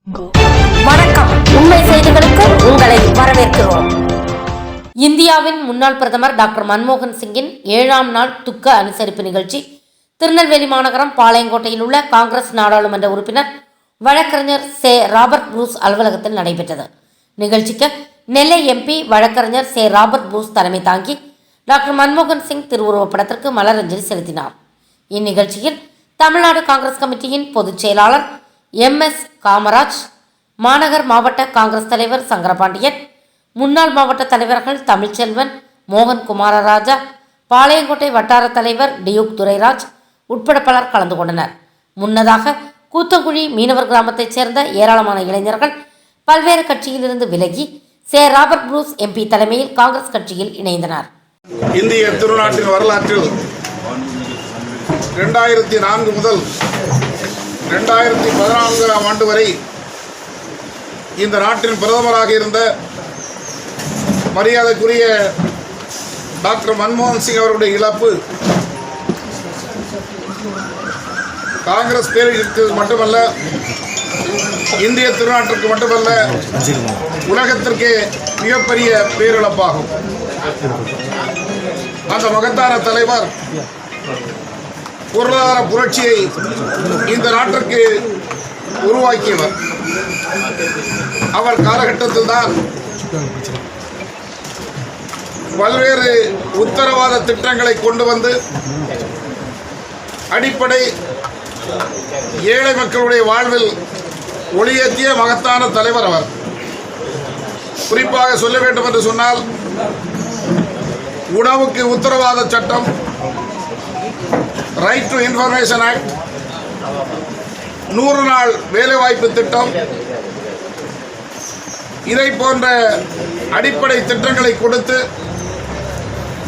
வணக்கம். உண்மை செய்திகளுக்கு உங்களை வரவேற்கிறோம். இந்தியாவின் முன்னாள் பிரதமர் டாக்டர் மன்மோகன் சிங்கின் 7ஆம் நாள் துக்க அனுசரிப்பு நிகழ்ச்சி திருநெல்வேலி மாநகரம் பாளையங்கோட்டையில் உள்ள காங்கிரஸ் நாடாளுமன்ற உறுப்பினர் வழக்கறிஞர் சே. ராபர்ட் புரூஸ் அலுவலகத்தில் நடைபெற்றது. நிகழ்ச்சிக்கு நெல்லை எம்பி வழக்கறிஞர் சே. ராபர்ட் புரூஸ் தலைமை தாங்கி டாக்டர் மன்மோகன் சிங் திருவுருவப்படத்திற்கு மலரஞ்சலி செலுத்தினார். இந்நிகழ்ச்சியில் தமிழ்நாடு காங்கிரஸ் கமிட்டியின் பொதுச் செயலாளர் MS காமராஜ், மாநகர் மாவட்ட காங்கிரஸ் தலைவர் சங்கரபாண்டியன், முன்னாள் மாவட்ட தலைவர்கள் தமிழ்ச்செல்வன், மோகன் குமாரராஜா, பாளையங்கோட்டை வட்டார தலைவர் டியூக் துரைராஜ் உட்பட பலர் கலந்து கொண்டனர். முன்னதாக கூத்தங்குழி மீனவர் கிராமத்தைச் சேர்ந்த ஏராளமான இளைஞர்கள் பல்வேறு கட்சியிலிருந்து விலகி சே. ராபர்ட் புரூஸ் MP தலைமையில் காங்கிரஸ் கட்சியில் இணைந்தனர். இந்திய திருநாட்டின் வரலாற்றில் 2004 முதல் 2014ஆம் ஆண்டு வரை இந்த நாட்டின் பிரதமராக இருந்த மரியாதைக்குரிய டாக்டர் மன்மோகன் சிங் அவருடைய இழப்பு காங்கிரஸ் பேருக்கு மட்டுமல்ல, இந்திய திருநாட்டிற்கு மட்டுமல்ல, உலகத்திற்கே மிகப்பெரிய பேரிழப்பாகும். அந்த மகத்தான தலைவர் பொருளாதார புரட்சியை இந்த நாட்டிற்கு உருவாக்கியவர். அவர் காலகட்டத்தில் தான் பல்வேறு உத்தரவாத திட்டங்களை கொண்டு வந்து அடிப்படை ஏழை மக்களுடைய வாழ்வில் ஒளியேற்றிய மகத்தான தலைவர் அவர். குறிப்பாக சொல்ல வேண்டும் என்று சொன்னால், உணவுக்கு உத்தரவாத சட்டம், ரைட் டு இன்ஃபர்மேஷன் ஆக்ட், 100 நாள் வேலைவாய்ப்பு திட்டம், இதை போன்ற அடிப்படை திட்டங்களை கொடுத்து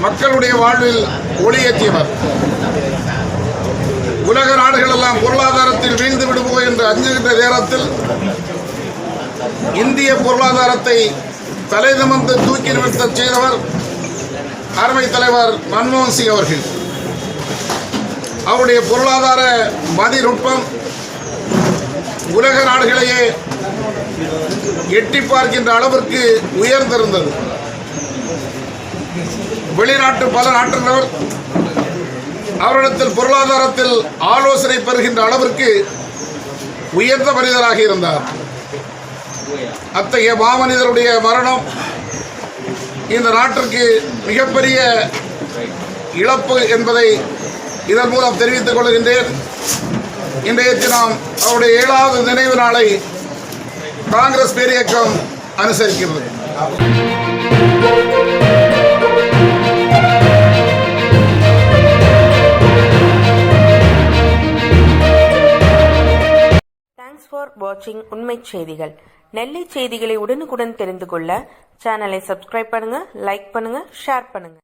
மக்களுடைய வாழ்வில் ஒளியேற்றியவர். உலக நாடுகள் எல்லாம் பொருளாதாரத்தில் வீழ்ந்து விடுவோம் என்று அஞ்சுகின்ற நேரத்தில் இந்திய பொருளாதாரத்தை தலை நிமிர்ந்து தூக்கி நிறுத்த செய்தவர் அருமை தலைவர் மன்மோகன் சிங் அவர்கள். அவருடைய பொருளாதார மதிநுட்பம் உலக நாடுகளையே எட்டி பார்க்கின்ற அளவிற்கு உயர்ந்திருந்தது. வெளிநாட்டு பல நாட்டினர் அவரிடத்தில் பொருளாதாரத்தில் ஆலோசனை பெறுகின்ற அளவிற்கு உயர்ந்த மனிதராக இருந்தார். அத்தகைய மாமனிதருடைய மரணம் இந்த நாட்டிற்கு மிகப்பெரிய இழப்பு என்பதை இதன் மூலம் தெரிவித்துக் கொள்கின்றேன். இன்றைய தினம் அவருடைய 7வது நினைவு நாளை காங்கிரஸ் பேரியக்கம் அனுசரிக்கிறது. தேங்க்ஸ் ஃபார் வாட்சிங் உண்மை செய்திகள். நெல்லை செய்திகளை உடனுக்குடன் தெரிந்து கொள்ள சேனலை சப்ஸ்கிரைப் பண்ணுங்க, லைக் பண்ணுங்க, ஷேர் பண்ணுங்க.